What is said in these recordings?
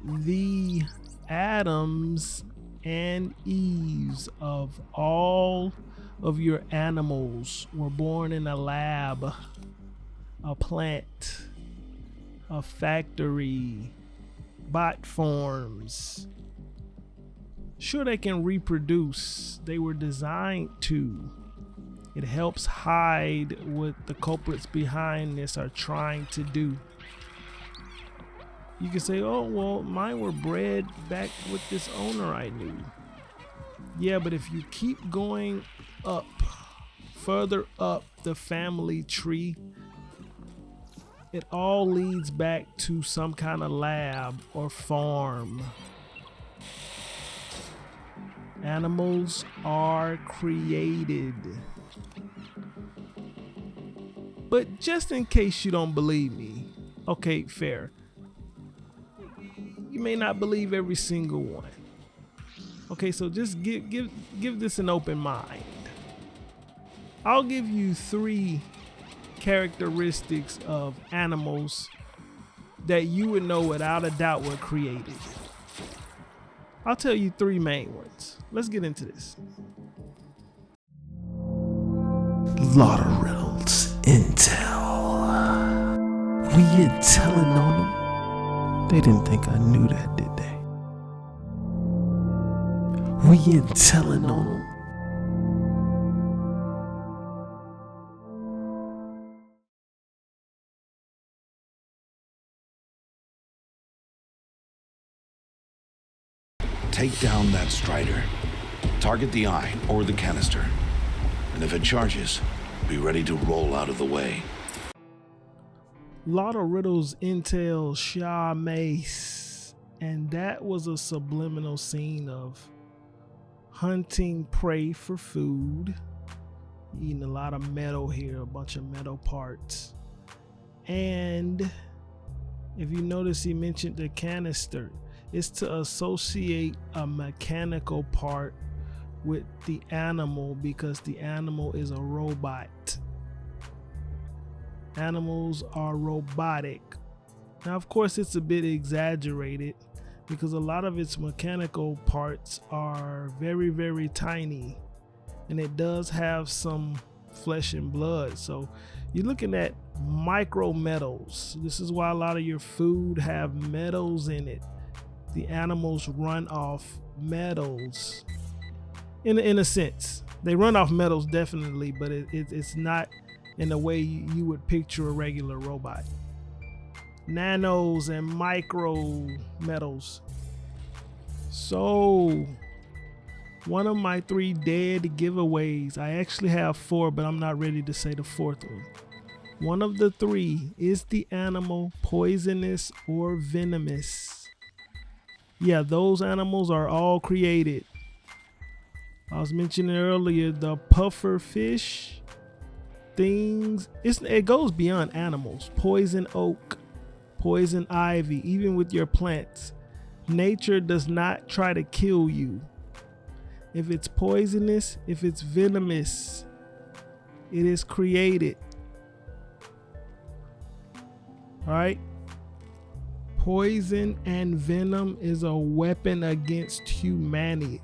the Adams and Eves of all of your animals were born in a lab, a plant, a factory, bot forms. Sure, they can reproduce. They were designed to. It helps hide what the culprits behind this are trying to do. You can say, oh, well, mine were bred back with this owner I knew. Yeah, but if you keep going up, further up the family tree, it all leads back to some kind of lab or farm. Animals are created. But just in case you don't believe me, okay, fair. You may not believe every single one. Okay, so just give this an open mind. I'll give you 3 characteristics of animals that you would know without a doubt were created. I'll tell you 3 main ones. Let's get into this. Lottoriddles intel. We intelling on them. They didn't think I knew that, did they? We intelling on them. Take down that Strider. Target the eye or the canister. And if it charges, be ready to roll out of the way. Lottoriddles intel Shah Mace, and that was a subliminal scene of hunting prey for food, eating a lot of metal here, a bunch of metal parts. And if you notice, he mentioned the canister. It's to associate a mechanical part with the animal because the animal is a robot. Animals are robotic. Now, of course, it's a bit exaggerated because a lot of its mechanical parts are very, very tiny, and it does have some flesh and blood. So you're looking at micro metals. This is why a lot of your food have metals in it. The animals run off metals in a sense. They run off metals definitely, but it's not in the way you would picture a regular robot. Nanos and micro metals. So one of my 3 dead giveaways, I actually have 4, but I'm not ready to say the 4th one. One of the 3 is the animal poisonous or venomous. Yeah, those animals are all created. I was mentioning earlier the puffer fish things. It goes beyond animals. Poison oak, poison ivy, even with your plants. Nature does not try to kill you. If it's poisonous, if it's venomous, it is created. All right? Poison and venom is a weapon against humanity.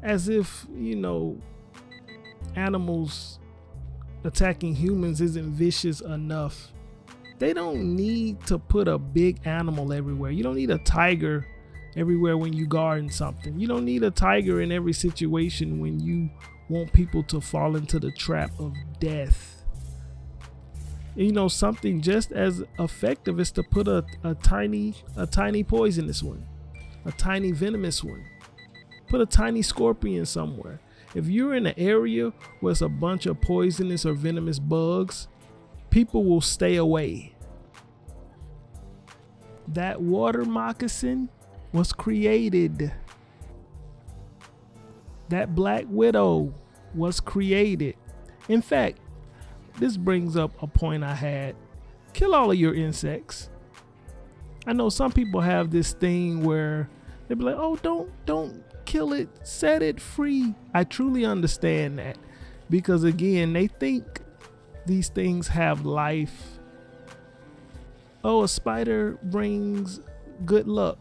As if, animals attacking humans isn't vicious enough. They don't need to put a big animal everywhere. You don't need a tiger everywhere when you garden something. You don't need a tiger in every situation when you want people to fall into the trap of death. Something just as effective is to put a tiny poisonous one, a tiny venomous one. Put a tiny scorpion somewhere. If you're in an area where it's a bunch of poisonous or venomous bugs, people will stay away. That water moccasin was created. That black widow was created. In fact, this brings up a point I had. Kill all of your insects. I know some people have this thing where they be like, oh, don't kill it, set it free. I truly understand that because again, they think these things have life Oh, a spider brings good luck.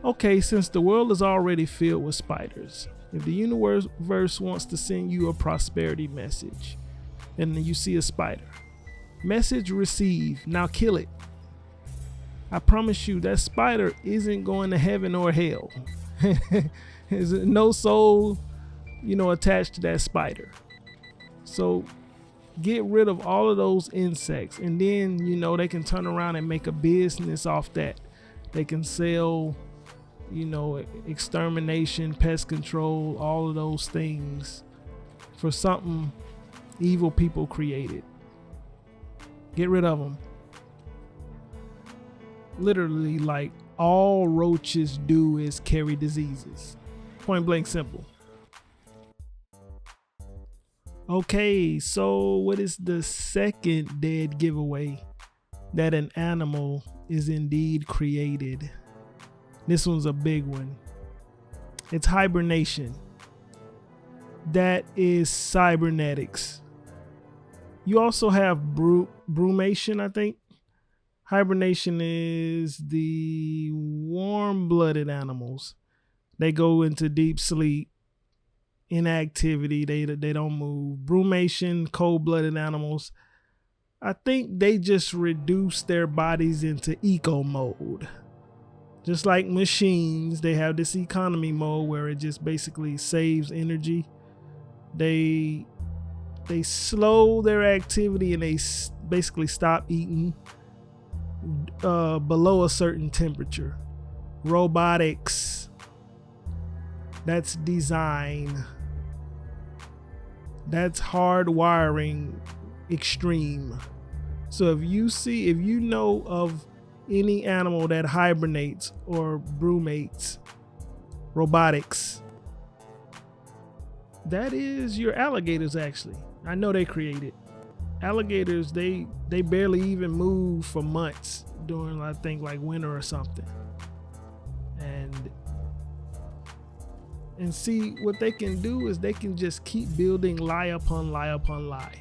Okay, since the world is already filled with spiders, if the universe wants to send you a prosperity message, and then you see a spider, message received, now kill it. I promise you that spider isn't going to heaven or hell. There's no soul, attached to that spider. So get rid of all of those insects, and then they can turn around and make a business off that. They can sell extermination, pest control, all of those things for something evil people created. Get rid of them. Literally, like, all roaches do is carry diseases. Point blank simple. Okay, so what is the second dead giveaway that an animal is indeed created? This one's a big one. It's hibernation. That is cybernetics. You also have brumation, I think. Hibernation is the warm-blooded animals. They go into deep sleep, inactivity. They don't move. Brumation, cold-blooded animals. I think they just reduce their bodies into eco mode. Just like machines, they have this economy mode where it just basically saves energy. They slow their activity and they basically stop eating below a certain temperature. Robotics, that's design. That's hardwiring extreme. So if you know of any animal that hibernates or brumates, robotics, that is your alligators. Actually, I know they created alligators. They barely even move for months during, I think, like winter or something. And see, what they can do is they can just keep building lie upon lie upon lie.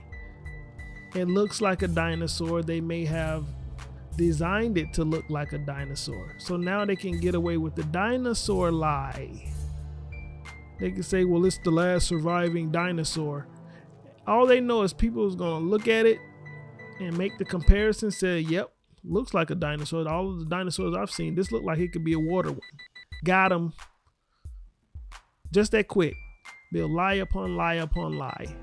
It looks like a dinosaur. They may have designed it to look like a dinosaur. So now they can get away with the dinosaur lie. They can say, well, it's the last surviving dinosaur. All they know is people is going to look at it and make the comparison, say, yep, looks like a dinosaur. All of the dinosaurs I've seen, this look like it could be a water one. Got them. Just that quick. They'll lie upon lie upon lie.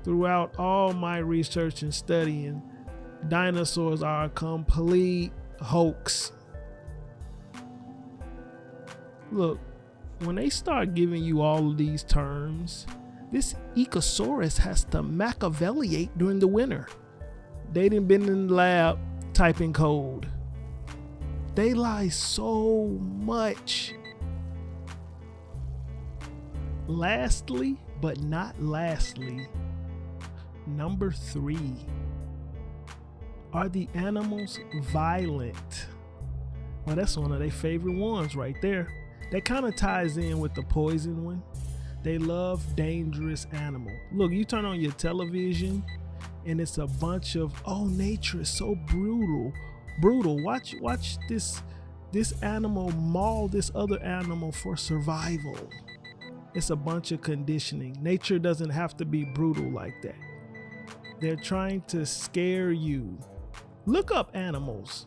Throughout all my research and studying, dinosaurs are a complete hoax. Look, when they start giving you all of these terms, this Ecosaurus has to Machiavelliate during the winter. They done been in the lab typing code. They lie so much. Lastly, but not lastly, number 3. Are the animals violent? Well, that's one of their favorite ones right there. That kind of ties in with the poison one. They love dangerous animal. Look, you turn on your television and it's a bunch of, oh, nature is so brutal. Watch this animal maul this other animal for survival. It's a bunch of conditioning. Nature doesn't have to be brutal like that. They're trying to scare you. Look up animals,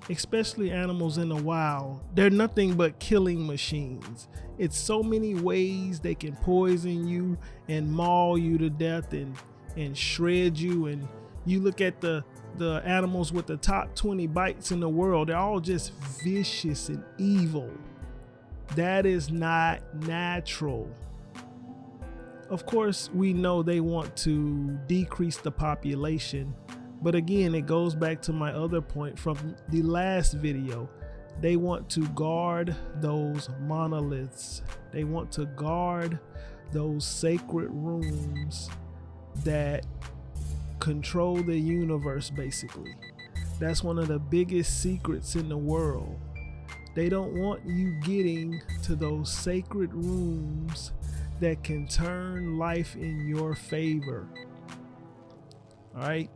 especially animals in the wild. They're nothing but killing machines. It's so many ways they can poison you and maul you to death and shred you. And you look at the animals with the top 20 bites in the world, they're all just vicious and evil. That is not natural. Of course, we know they want to decrease the population, but again, it goes back to my other point from the last video. They want to guard those monoliths. They want to guard those sacred rooms that control the universe, basically. That's one of the biggest secrets in the world. They don't want you getting to those sacred rooms that can turn life in your favor. All right?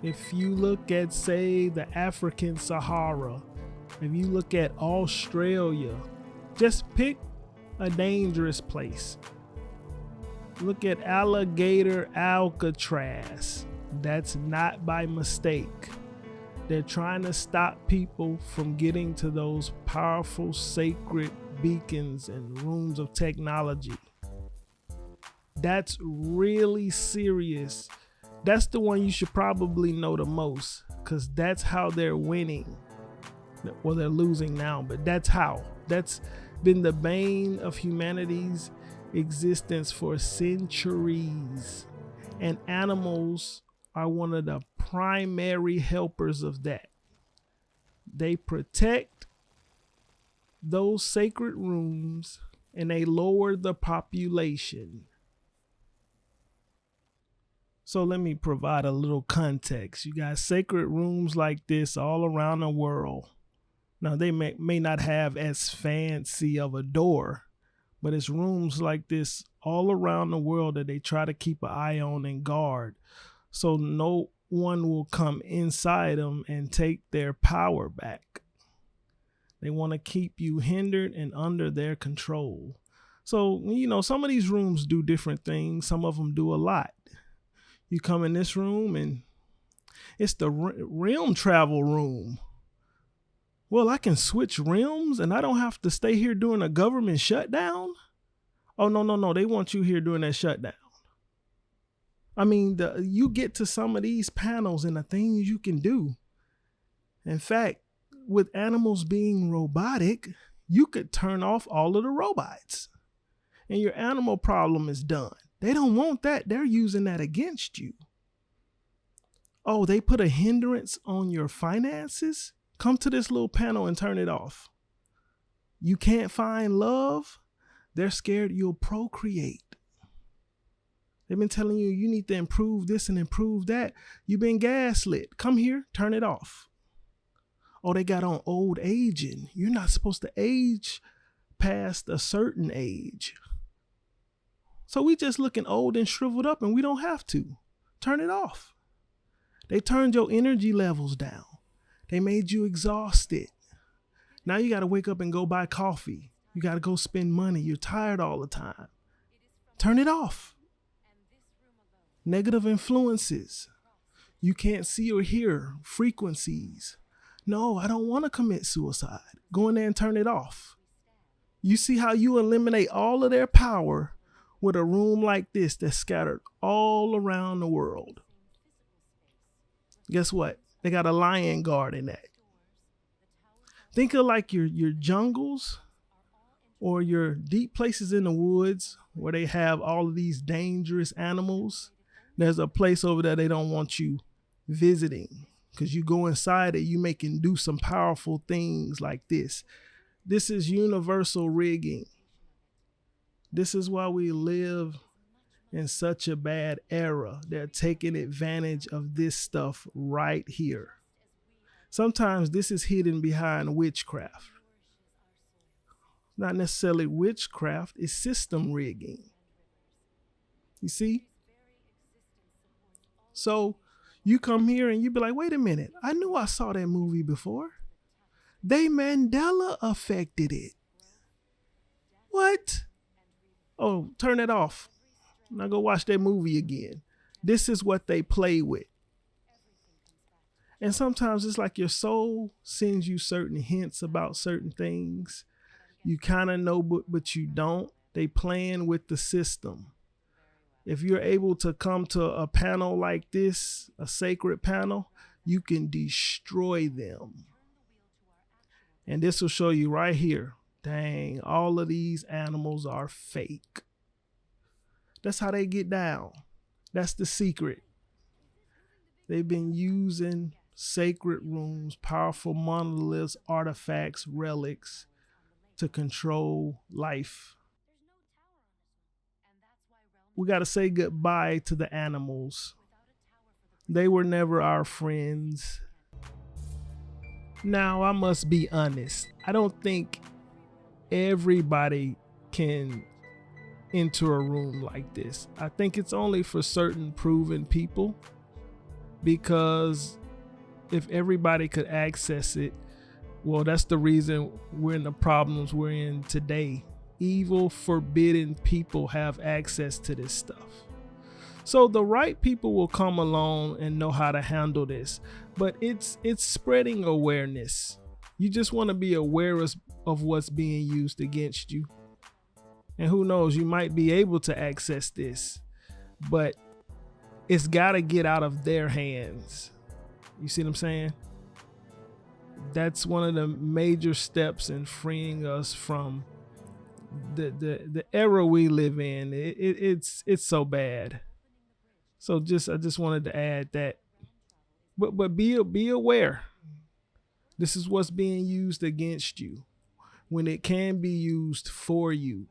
If you look at, say, the African Sahara, if you look at Australia, just pick a dangerous place. Look at Alligator Alcatraz. That's not by mistake. They're trying to stop people from getting to those powerful sacred beacons and rooms of technology. That's really serious. That's the one you should probably know the most, because that's how they're winning. Well, they're losing now, but that's how. That's been the bane of humanity's existence for centuries. And animals are one of the primary helpers of that. They protect those sacred rooms and they lower the population. So let me provide a little context. You got sacred rooms like this all around the world. Now they may not have as fancy of a door, but it's rooms like this all around the world that they try to keep an eye on and guard, so no one will come inside them and take their power back. They want to keep you hindered and under their control. So, some of these rooms do different things. Some of them do a lot. You come in this room and it's the realm travel room. Well, I can switch realms and I don't have to stay here during a government shutdown. Oh, no. They want you here during that shutdown. I mean, you get to some of these panels and the things you can do. In fact, with animals being robotic, you could turn off all of the robots and your animal problem is done. They don't want that. They're using that against you. Oh, they put a hindrance on your finances? Come to this little panel and turn it off. You can't find love? They're scared you'll procreate. They've been telling you need to improve this and improve that. You've been gaslit. Come here, turn it off. Oh, they got on old aging. You're not supposed to age past a certain age. So we just looking old and shriveled up and we don't have to. Turn it off. They turned your energy levels down. They made you exhausted. Now you got to wake up and go buy coffee. You got to go spend money. You're tired all the time. Turn it off. Negative influences. You can't see or hear frequencies. No, I don't want to commit suicide. Go in there and turn it off. You see how you eliminate all of their power with a room like this that's scattered all around the world. Guess what? They got a lion guard in that. Think of like your jungles or your deep places in the woods where they have all of these dangerous animals. There's a place over there they don't want you visiting, because you go inside it, you can do some powerful things like this. This is universal rigging. This is why we live in such a bad era. They're taking advantage of this stuff right here. Sometimes this is hidden behind witchcraft. Not necessarily witchcraft, it's system rigging. You see? So you come here and you be like, wait a minute, I knew I saw that movie before. They Mandela affected it. What? Oh, turn it off. Now go watch that movie again. This is what they play with. And sometimes it's like your soul sends you certain hints about certain things. You kind of know, but you don't. They playing with the system. If you're able to come to a panel like this, a sacred panel, you can destroy them. And this will show you right here. Dang, all of these animals are fake. That's how they get down. That's the secret. They've been using sacred rooms, powerful monoliths, artifacts, relics to control life. We got to say goodbye to the animals. They were never our friends. Now, I must be honest. I don't think everybody can enter a room like this. I think it's only for certain proven people. because if everybody could access it, well, that's the reason we're in the problems we're in today. Evil, forbidden people have access to this stuff. So the right people will come along and know how to handle this, but it's spreading awareness. You just want to be aware of what's being used against you. And who knows, you might be able to access this, but it's got to get out of their hands. You see what I'm saying? That's one of the major steps in freeing us from the era we live in. It's so bad. So I just wanted to add that. But be aware. This is what's being used against you when it can be used for you.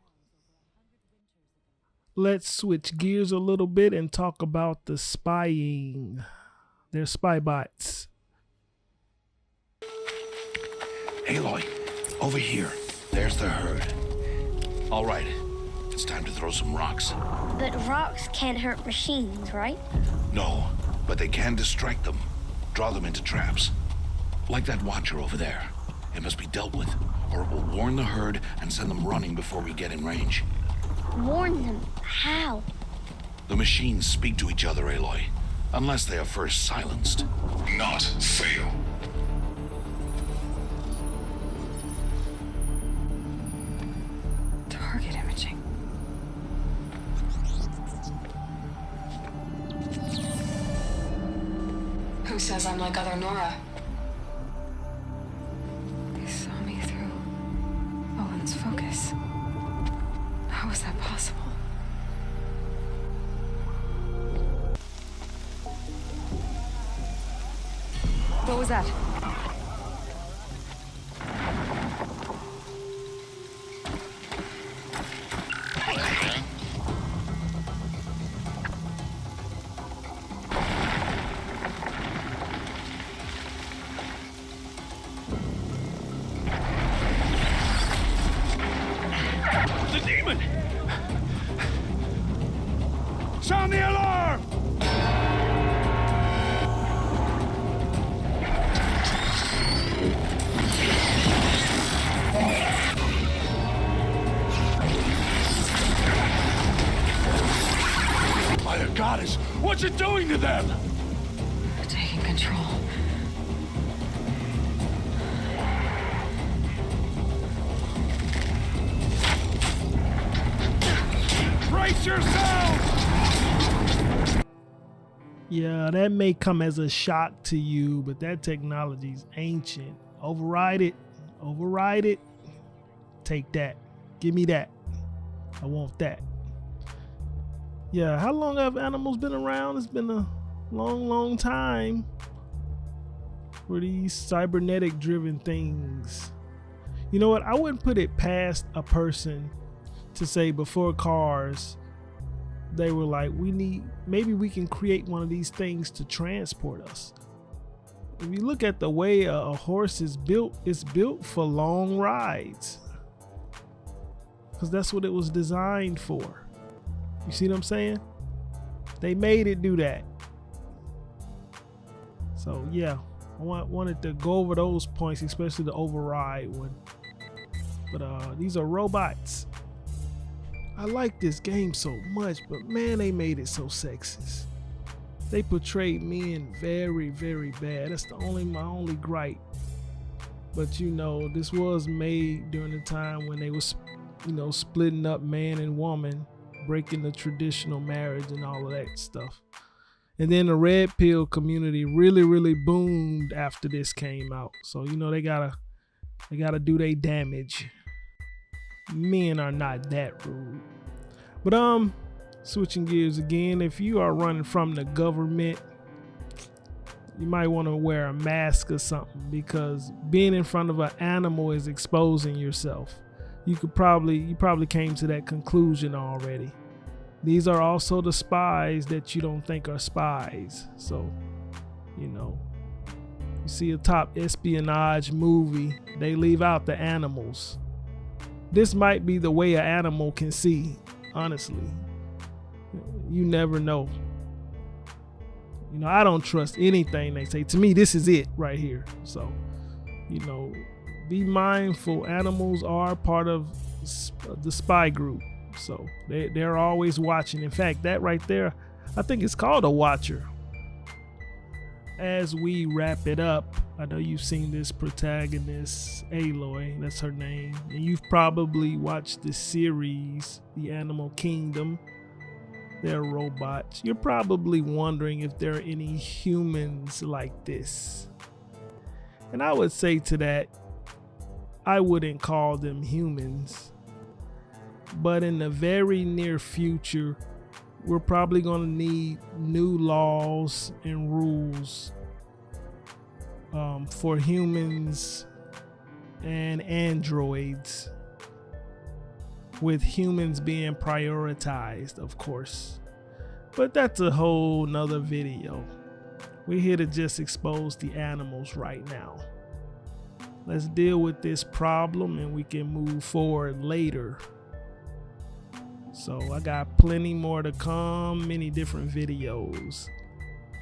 Let's switch gears a little bit and talk about the spying. They're spy bots. Aloy, over here. There's the herd. All right, it's time to throw some rocks. But rocks can't hurt machines, right? No, but they can distract them, draw them into traps. Like that watcher over there. It must be dealt with, or it will warn the herd and send them running before we get in range. Warn them? How? The machines speak to each other, Aloy, unless they are first silenced. Not fail. Target imaging. Who says I'm like other Nora? They saw me through Owen's focus. How is that possible? What was that? The demon! Sound the alarm! My goddess, what's it doing to them? Taking control. Brace yourselves! Yeah, that may come as a shock to you, but that technology's ancient. Override it. Override it. Take that. Give me that. I want that. Yeah, how long have animals been around? It's been a long time for these cybernetic driven things. You know what? I wouldn't put it past a person to say before cars, they were like, maybe we can create one of these things to transport us. If you look at the way a horse is built, it's built for long rides. Because that's what it was designed for. You see what I'm saying? They made it do that. So yeah, I wanted to go over those points, especially the override one. But these are robots. I like this game so much, but man, they made it so sexist. They portrayed men very, very bad. That's my only gripe. But you know, this was made during the time when they was, splitting up man and woman, breaking the traditional marriage and all of that stuff. And then the red pill community really boomed after this came out. So they gotta do their damage. Men are not that rude. But switching gears again, if you are running from the government, you might want to wear a mask or something, because being in front of an animal is exposing yourself. You probably came to that conclusion already. These are also the spies that you don't think are spies. So, you see a top espionage movie, they leave out the animals. This might be the way an animal can see, honestly. You never know. You know, I don't trust anything they say. To me, this is it right here. So, you know, be mindful. Animals are part of the spy group. So they're always watching. In fact, that right there, I think it's called a watcher. As we wrap it up, I know you've seen this protagonist, Aloy, that's her name. And you've probably watched the series, The Animal Kingdom. They're robots. You're probably wondering if there are any humans like this. And I would say to that, I wouldn't call them humans. But in the very near future, we're probably going to need new laws and rules for humans and androids, with humans being prioritized, of course. But that's a whole nother video. We're here to just expose the animals right now. Let's deal with this problem and we can move forward later. So I got plenty more to come, many different videos.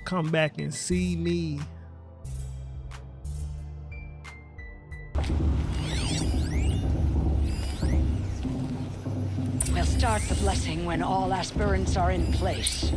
Come back and see me. We'll start the blessing when all aspirants are in place.